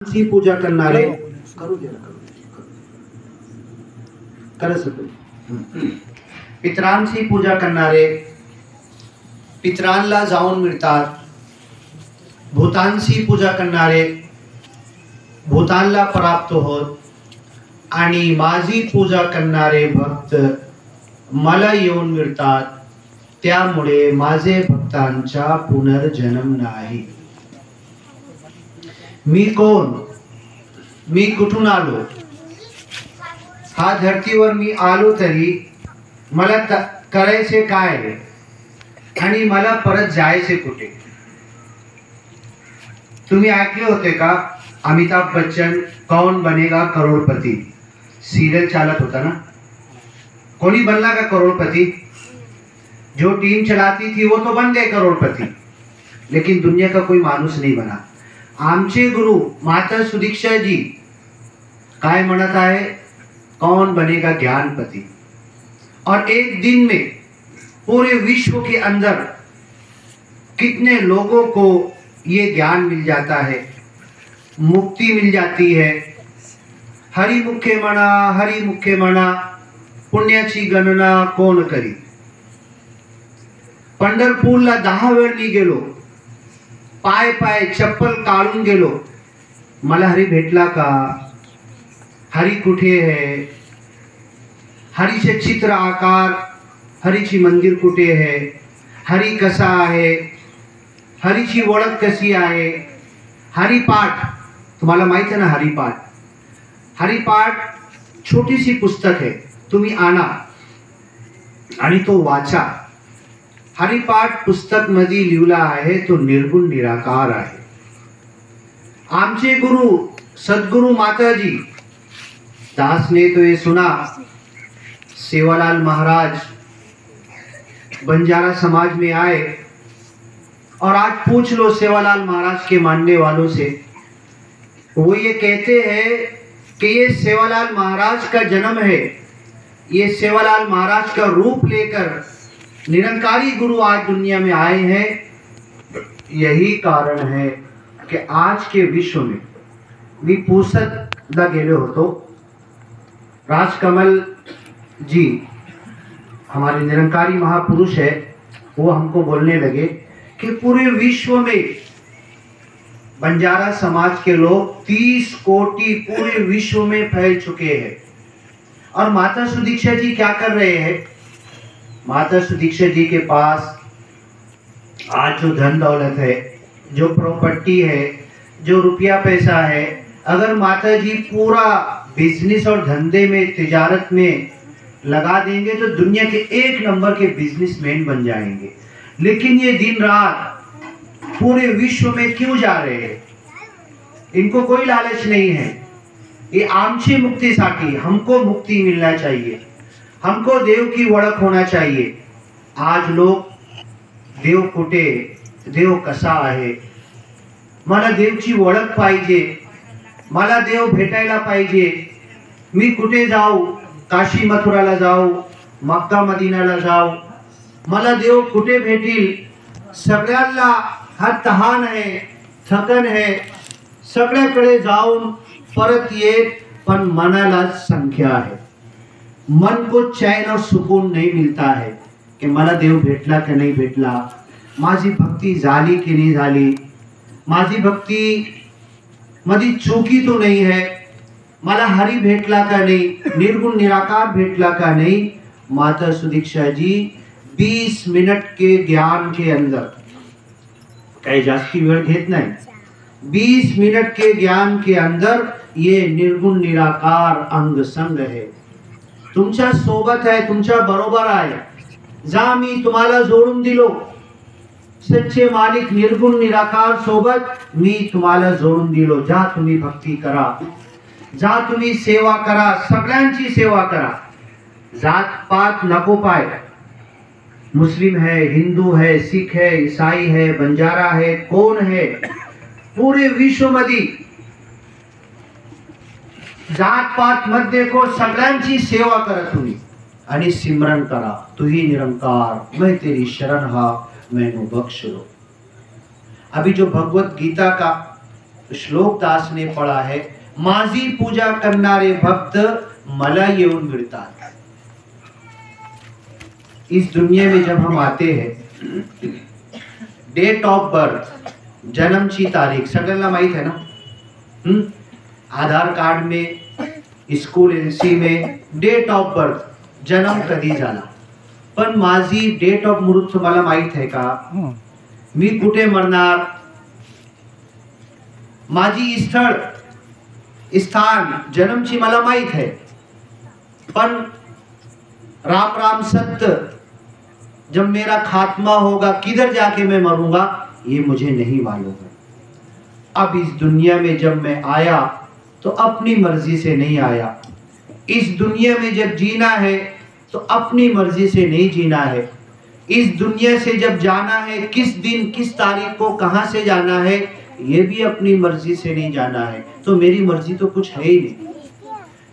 ची पूजा करणारे करू दे करस पितरांची पूजा करणारे पितरांना जाऊन मिळतात. भूतांची पूजा करणारे भूतांना प्राप्त होत आणि माझी पूजा करणारे भक्त मला येऊन मिळतात. त्यामुळे माझे भक्तांचा पुनर्जन्म नाही. मी कोण, मी कुठून आलो, हा धरतीवर मी आलो तरी मला करायचे काय आणि मला परत जायचे कुठे. तुम्ही ऐकले होते का अमिताभ बच्चन कौन बनेगा करोड़पति सीरियल चालत होता ना. कोणी बनला का करोड़पति? जो टीम चलाती थी वो तो बन गए करोड़पति, लेकिन दुनिया का कोई माणूस नहीं बना. आमचे गुरु माता सुदीक्षा जी काय म्हणत आहे, कौन बनेगा ज्ञानपति. और एक दिन में पूरे विश्व के अंदर कितने लोगों को ये ज्ञान मिल जाता है, मुक्ति मिल जाती है. हरि मुख्य म्हणा पुण्याची गणना कोण करी. पंढरपूरला 10 वेळ मी गेलो, पाय चप्पल काढून गेलो. मला हरी भेटला का? हरी कुठे है? हरीचे चित्र आकार, हरीची मंदिर कुठे है? हरी कसा आहे? हरीची ओळख कशी आहे? हरिपाठ तुम्हाला माहित आहे ना. हरिपाठ छोटीशी पुस्तक आहे, तुम्ही आणा आणि तो वाचा. हरिपाठ पुस्तक मध्ये लिहिला आहे तो निर्गुण निराकार आहे. आमचे गुरु सद्गुरु माताजी दास ने तो ये सुना, सेवालाल महाराज बंजारा समाज में आए और आज पूछ लो सेवालाल महाराज के मानने वालों से, वो ये कहते हैं कि ये सेवालाल महाराज का जन्म है. ये सेवालाल महाराज का रूप लेकर निरंकारी गुरु आज दुनिया में आए हैं. यही कारण है कि आज के विश्व में मी पुसदला गेलो होतो. राजकमल जी हमारे निरंकारी महापुरुष है, वो हमको बोलने लगे कि पूरे विश्व में बंजारा समाज के लोग 30 कोटि पूरे विश्व में फैल चुके हैं. और माता सुदीक्षा जी क्या कर रहे हैं? माता सुदीक्षा जी के पास आज जो धन दौलत है, जो प्रॉपर्टी है, जो रुपया पैसा है, अगर माता जी पूरा बिजनेस और धंधे में तिजारत में लगा देंगे तो दुनिया के 1 नंबर के बिजनेसमैन बन जाएंगे. लेकिन ये दिन रात पूरे विश्व में क्यों जा रहे हैं? इनको कोई लालच नहीं है. ये आमची मुक्तीसाठी हमको मुक्ती मिलना चाहिए, हमको देव की ओळख होना चाहिए. आज लोग देव कुठे, देव कसा आहे, मला देवची ओळख पाहिजे, मला देव भेटायला पाहिजे. मी कुठे जाऊ? काशी मथुराला जाऊ, मक्का मदीनाला जाऊ, मला देव कुठे भेटील? सगळ्यांना हा तहान आहे, थकन है, सगळ्याकडे जाऊन परत येत, पण मनाला संख्या आहे. मन को चैन और सुकून नहीं मिलता है कि मला देव भेटला की नाही भेटला, माझी भक्ती झाली की नाही झाली, माझी भक्ती मध्ये चुकी तो नहीं है, मला हरि भेटला का नहीं, निर्गुण निराकार भेटला का नहीं. माता सुदीक्षा जी 20 मिनट के ज्ञान के अंदर, काही जास्ती वेळ घेत नाही, 20 मिनट के ज्ञान के अंदर ये निर्गुण निराकार अंग संग है, तुमच्या सोबत आहे, तुमच्या बरोबर आहे. जा मी तुम्हाला जोडून दिलो, सच्चे मालिक निर्गुण निराकार सोबत मी तुम्हाला जोडून दिलो. जा तुम्ही भक्ती करा, जा तुम्ही सेवा करा, सगळ्यांची सेवा करा. जात पात नको पाय. मुस्लिम है, हिंदू है, सिख है, ईसाई है, बंजारा है, कोण है, पूरे विश्व मध्ये जात पात मत देखो, सगळ्यांची सेवा करा तुम्ही आणि सिमरन करा. तुही निरंकार, मैं तेरी शरण हा, मैनू बख्श लो. अभी जो भगवत गीता का तो श्लोक दास ने पढ़ा है, माजी पूजा करनारे भक्त मला येऊन मिळतात। इस दुनिया में जब हम आते हैं, डेट ऑफ बर्थ, जन्मची तारीख सगळ्यांना माहित है ना? आधार कार्ड में, स्कूल एनसी में डेट ऑफ बर्थ, जन्म कधी झाला, पण माझी डेट ऑफ मृत्यू मला माहित आहे का? मी कुठे मरणार, माझी स्थळ स्थान जन्मची मला माहित है, पण राम राम सत्य जब मेरा खात्मा होगा, किधर जाके मैं मरूंगा, ये मुझे नहीं मालूम है। अब इस दुनिया में जब मैं आया तो अपनी मर्जी से नहीं आया। इस दुनिया में जब जीना है तो अपनी मर्जी से नहीं जीना है। इस दुनिया से जब जाना है, किस दिन किस तारीख को कहां से जाना है, ये भी अपनी मर्जी से नहीं जाना है। तो मेरी मर्जी तो कुछ है ही नहीं।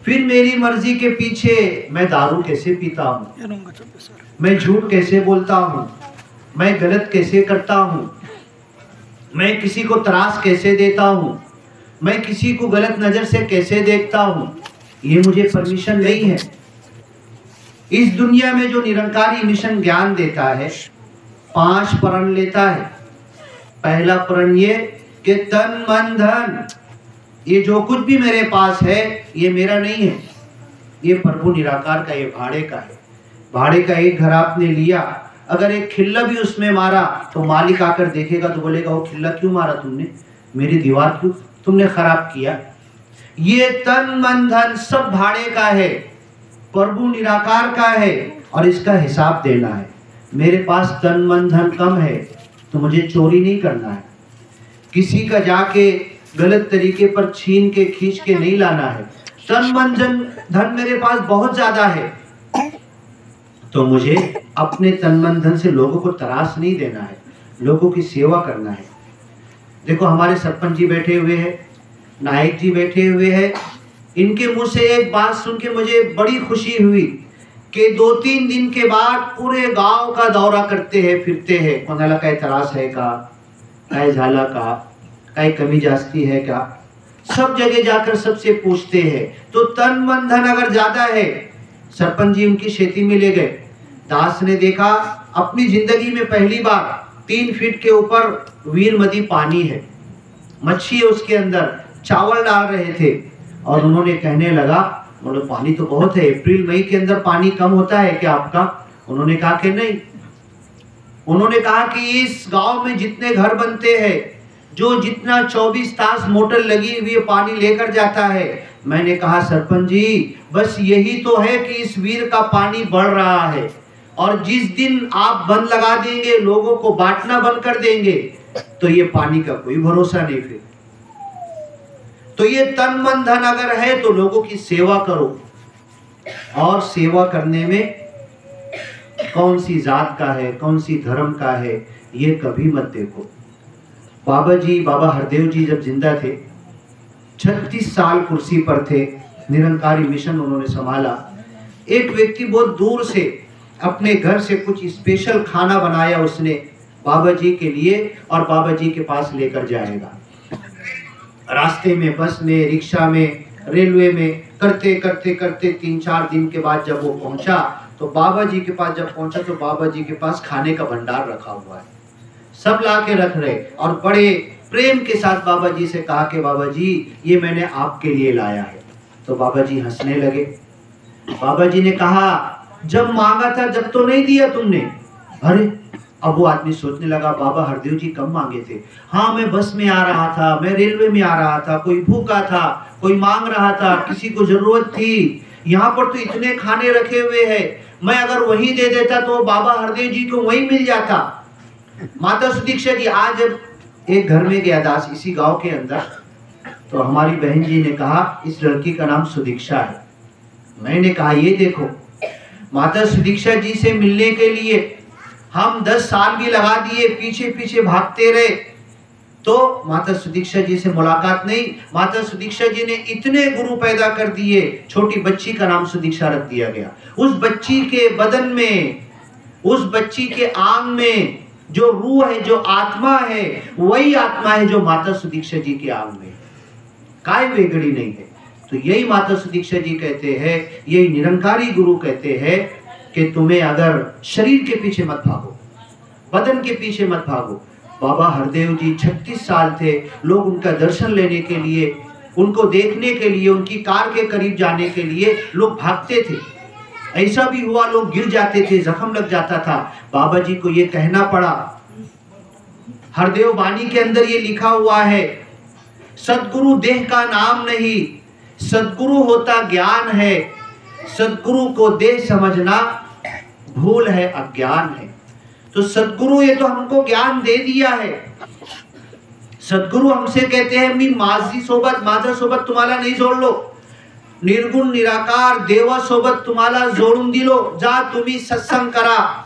फिर मेरी मर्जी के पीछे मैं दारू कैसे पीता हूँ, मैं झूठ कैसे बोलता हूँ, मैं गलत कैसे करता हूँ, मैं किसी को त्रास कैसे देता हूँ, मैं किसी को गलत नजर से कैसे देखता हूँ, ये मुझे परमिशन नहीं है। इस दुनिया में जो निरंकारी मिशन ज्ञान देता है, 5 प्रण लेता है। पहला प्रण ये कि तन मन धन, ये जो कुछ भी मेरे पास है ये मेरा नहीं है, ये प्रभु निराकार का, ये भाड़े का है। भाड़े का एक घर आपने लिया, अगर एक खिल्ला भी उसमें मारा तो मालिक आकर देखेगा तो बोलेगा वो खिल्ला क्यों मारा तुमने, मेरी दीवार क्यों तुमने खराब किया। ये तन मन धन सब भाड़े का है, प्रभु निराकार का है और इसका हिसाब देना है। मेरे पास तन मन धन कम है तो मुझे चोरी नहीं करना है, किसी का जाके गलत तरीके पर छीन के खींच के नहीं लाना है। तन मन धन मेरे पास बहुत ज्यादा है तो मुझे अपने तन मन धन से लोगों को त्रास नहीं देना है, लोगों की सेवा करना है। देखो हमारे सरपंच जी बैठे हुए हैं, नायक जी बैठे हुए हैं, इनके मुंह से एक बात सुन के मुझे बड़ी खुशी हुई कि 2-3 दिन के बाद पूरे गांव का दौरा करते हैं, फिरते हैं, कोणाला काय त्रास है का, काय झाला का, काय कमी जास्ती है क्या, सब जगह जाकर सबसे पूछते हैं। तो तन मन धन अगर ज्यादा है, सरपंच जी उनकी खेती में ले गए, दास ने देखा अपनी जिंदगी में पहली बार 3 फीट के ऊपर वीरमती पानी है, मच्छी है उसके अंदर, चावल डाल रहे थे और उन्होंने कहने लगा, बोले पानी तो बहुत है, अप्रैल मई के अंदर पानी कम होता है क्या आपका? उन्होंने कहा कि नहीं। उन्होंने कहा कि इस गांव में जितने घर बनते हैं, जो जितना 24 तास मोटर लगी हुई पानी लेकर जाता है। मैंने कहा सरपंच जी बस यही तो है कि इस वीर का पानी बढ़ रहा है और जिस दिन आप बंद लगा देंगे, लोगों को बांटना बंद कर देंगे, तो ये पानी का कोई भरोसा नहीं। फिर तो ये तन मन धन अगर है तो लोगों की सेवा करो, और सेवा करने में कौन सी जात का है, कौन सी धर्म का है, ये कभी मत देखो। बाबा हरदेव जी जब जिंदा थे, 36 साल कुर्सी पर थे, निरंकारी मिशन उन्होंने संभाला। एक व्यक्ति बहुत दूर से अपने घर से कुछ स्पेशल खाना बनाया उसने बाबा जी के लिए, और बाबा जी के पास लेकर जाएगा। रास्ते में, बस में, रिक्शा में, रेलवे में करते करते करते 3-4 दिन के बाद जब वो पहुंचा तो बाबा जी के पास जब पहुंचा तो बाबा जी के पास खाने का भंडार रखा हुआ है, सब ला के रख रहे, और बड़े प्रेम के साथ बाबा जी से कहा कि बाबा जी ये मैंने आपके लिए लाया है। तो बाबा जी हंसने लगे। बाबा जी ने कहा जब मांगा था जब तो नहीं दिया तुमने। अरे अब वो आदमी सोचने लगा बाबा हरदेव जी कब मांगे थे? हाँ मैं बस में आ रहा था, मैं रेलवे में आ रहा था, कोई भूखा था, कोई मांग रहा था, किसी को जरूरत थी, यहाँ पर तो इतने खाने रखे हुए हैं, मैं अगर वही दे देता तो बाबा हरदेव जी को वही मिल जाता। माता सुदीक्षा जी आज एक घर में गया दास इसी गांव के अंदर, तो हमारी बहन जी ने कहा इस लड़की का नाम सुदीक्षा है। मैंने कहा ये देखो, माता सुदीक्षा जी से मिलने के लिए हम 10 साल भी लगा दिए, पीछे पीछे भागते रहे, तो माता सुदीक्षा जी से मुलाकात नहीं। माता सुदीक्षा जी ने इतने गुरु पैदा कर दिए, छोटी बच्ची का नाम सुदीक्षा रख दिया गया। उस बच्ची के बदन में, उस बच्ची के आंग में जो रूह है, जो आत्मा है, वही आत्मा है जो माता सुदीक्षा जी के आंग में। काय वेगड़ी नहीं है। तो यही माता सुदीक्षा जी कहते हैं, यही निरंकारी गुरु कहते हैं कि तुम्हें अगर शरीर के पीछे मत भागो, बदन के पीछे मत भागो। बाबा हरदेव जी 36 साल थे, लोग उनका दर्शन लेने के लिए, उनको देखने के लिए, उनकी कार के करीब जाने के लिए लोग भागते थे। ऐसा भी हुआ लोग गिर जाते थे, जख्म लग जाता था, बाबा जी को ये कहना पड़ा। हरदेव वाणी के अंदर ये लिखा हुआ है, सदगुरु देह का नाम नहीं, सदगुरु होता ज्ञान है। सदगुरु को देह समझना भूल है, अज्ञान है। तो सदगुरु ये तो हमको ज्ञान दे दिया है। सदगुरु हमसे कहते हैं, मी माझी सोबत, माझा सोबत तुम्हाला नहीं जोडलो, निर्गुण निराकार देवा सोबत तुम्हाला जोडून दिलो। जा तुम्ही सत्संग करा,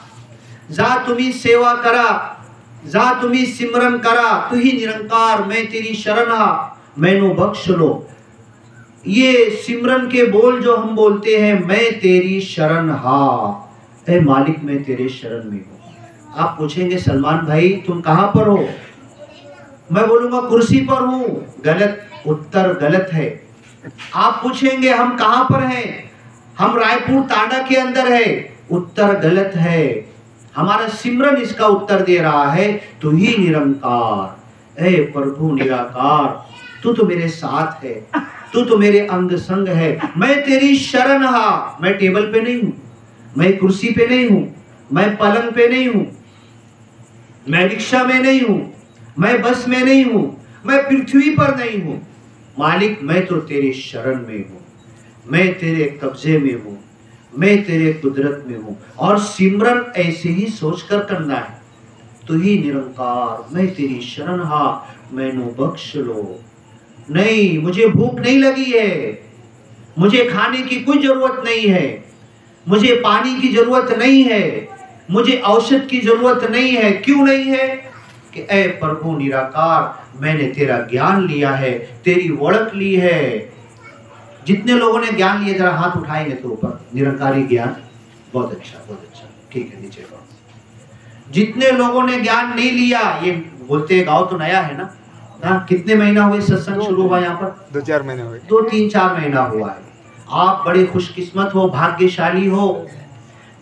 जा तुम्ही सेवा करा, जा तुम्ही सिमरन करा, तू ही निरंकार, मैं तेरी शरण हा, मैनू बख्श लो। ये सिमरन के बोल जो हम बोलते हैं, मैं तेरी शरण हा, ऐ मालिक मैं तेरे शरण में हूँ। आप पूछेंगे सलमान भाई तुम कहां पर हो, मैं बोलूंगा कुर्सी पर हूं, गलत, उत्तर गलत है। आप पूछेंगे हम कहां पर हैं, हम रायपुर तांडा के अंदर है, उत्तर गलत है। हमारा सिमरन इसका उत्तर दे रहा है, तू ही निरंकार, ऐ प्रभु निराकार, तू तो मेरे साथ है, तू तो मेरे अंग संग है, मैं तेरी शरण हा। मैं टेबल पे नहीं हूं, मैं कुर्सी पे नहीं हूं, मैं पलंग पे नहीं हूं, मैं रिक्शा में नहीं हूं, मैं बस में नहीं हूं, मैं पृथ्वी पर नहीं हूं। मालिक मैं तो तेरी शरण में हूं, मैं तेरे कब्जे में हूं, मैं तेरे कुदरत में हूं। और सिमरन ऐसे ही सोचकर करना है, तू ही निरंकार, मैं तेरी शरण हा, मैनू बख्श लो। नहीं, मुझे भूख नहीं लगी है, मुझे खाने की कोई जरूरत नहीं है, मुझे पानी की जरूरत नहीं है, मुझे औषध की जरूरत नहीं है। क्यों नहीं है? कि ऐ प्रभु निराकार, मैंने तेरा ज्ञान लिया है, तेरी वड़क ली है। जितने लोगों ने ज्ञान लिया जरा हाथ उठाएंगे तो ऊपर, निरंकारी ज्ञान, बहुत अच्छा, बहुत अच्छा, ठीक है, नीचे का। जितने लोगों ने ज्ञान नहीं लिया, ये बोलते हैं गाँव तो नया है ना, कितने महीना हुए सत्संग शुरू हुआ यहाँ पर? 2-4 महीने हुए, 2-3-4 महीना हुआ है। आप बड़े खुशकिस्मत हो, भाग्यशाली हो।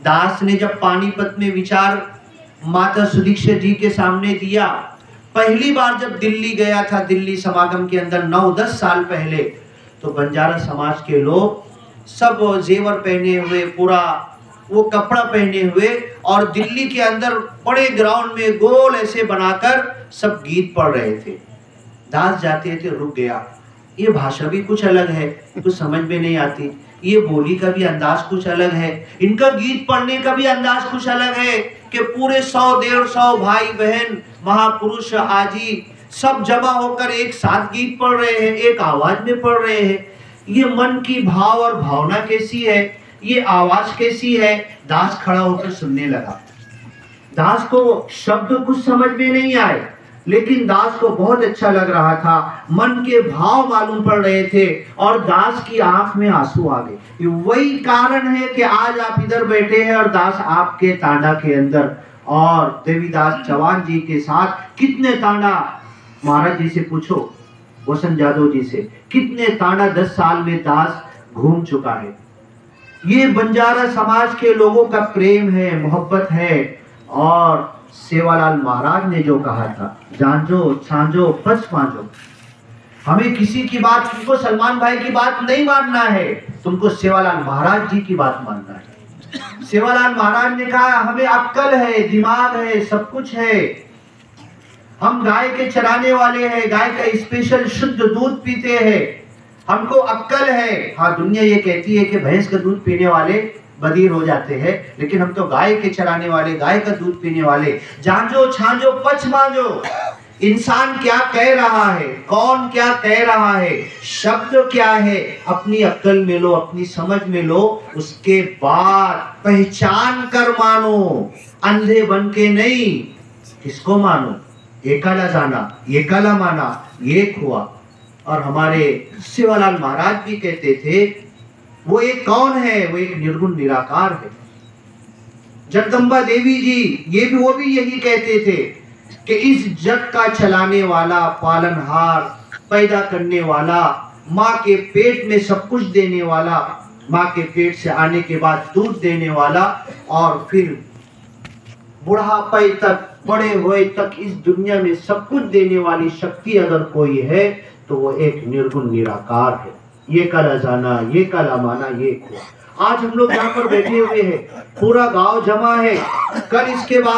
दास ने जब पानीपत में विचार माता सुदीक्षा जी के सामने दिया, पहली बार जब दिल्ली गया था, दिल्ली समागम के अंदर 9-10 साल पहले, तो बंजारा समाज के लोग सब जेवर पहने हुए, पूरा वो कपड़ा पहने हुए, और दिल्ली के अंदर बड़े ग्राउंड में गोल ऐसे बनाकर सब गीत पढ़ रहे थे। दास जाते थे, रुक गया, ये भाषा भी कुछ अलग है, कुछ समझ में नहीं आती, ये बोली का भी अंदाज कुछ अलग है, इनका गीत पढ़ने का भी अंदाज कुछ अलग है, कि पूरे 100-150 भाई बहन महापुरुष आजी सब जमा होकर एक साथ गीत पढ़ रहे हैं, एक आवाज में पढ़ रहे हैं। ये मन की भाव और भावना कैसी है, ये आवाज कैसी है। दास खड़ा होकर सुनने लगा। दास को शब्द कुछ समझ में नहीं आए, लेकिन दास को बहुत अच्छा लग रहा था, मन के भाव मालूम पड़ रहे थे, और दास की आंख में आंसू आ गए। वही कारण है कि आज आप इधर बैठे हैं और दास आपके तांडा के अंदर, और देवीदास चौहान जी के साथ कितने तांडा, महाराज जी से पूछो, वसंत जादव जी से, कितने तांडा 10 साल में दास घूम चुका है। ये बंजारा समाज के लोगों का प्रेम है, मोहब्बत है। और सेवालाल महाराज ने जो कहा था, जांजो छांजो पच पांजो, हमें किसी की बात, तुमको सलमान भाई की बात नहीं मानना है, तुमको सेवालाल महाराज जी की बात मानना है। सेवालाल महाराज ने कहा, हमें अक्ल है, दिमाग है, सब कुछ है, हम गाय के चराने वाले हैं, गाय का स्पेशल शुद्ध दूध पीते हैं, हमको अक्ल है। हाँ, दुनिया ये कहती है कि भैंस का दूध पीने वाले बधिर हो जाते हैं, लेकिन हम तो गाय के चराने वाले, गाय का दूध पीने वाले। जांजो छांजो पच मांजो, इंसान क्या कह रहा है, कौन क्या कह रहा है, शब्द क्या है, अपनी अक्ल में लो, अपनी समझ में लो, उसके बाद पहचान कर मानो, अंधे बन के नहीं। किसको मानो? एकाला जाना, एकाला माना, एक हुआ। और हमारे सेवालाल महाराज भी कहते थे, वो एक कौन है? वो एक निर्गुण निराकार है। जगदम्बा देवी जी, ये भी वो भी यही कहते थे कि इस जग का चलाने वाला, पालनहार, पैदा करने वाला, माँ के पेट में सब कुछ देने वाला, माँ के पेट से आने के बाद दूध देने वाला और फिर बुढ़ापे तक, बड़े हुए तक इस दुनिया में सब कुछ देने वाली शक्ति अगर कोई है तो वो एक निर्गुण निराकार है। ये का रजाना, ये का लामाना, ये को। आज हम लोग यहाँ पर बैठे हुए हैं, पूरा गांव जमा है। कल इसके बाद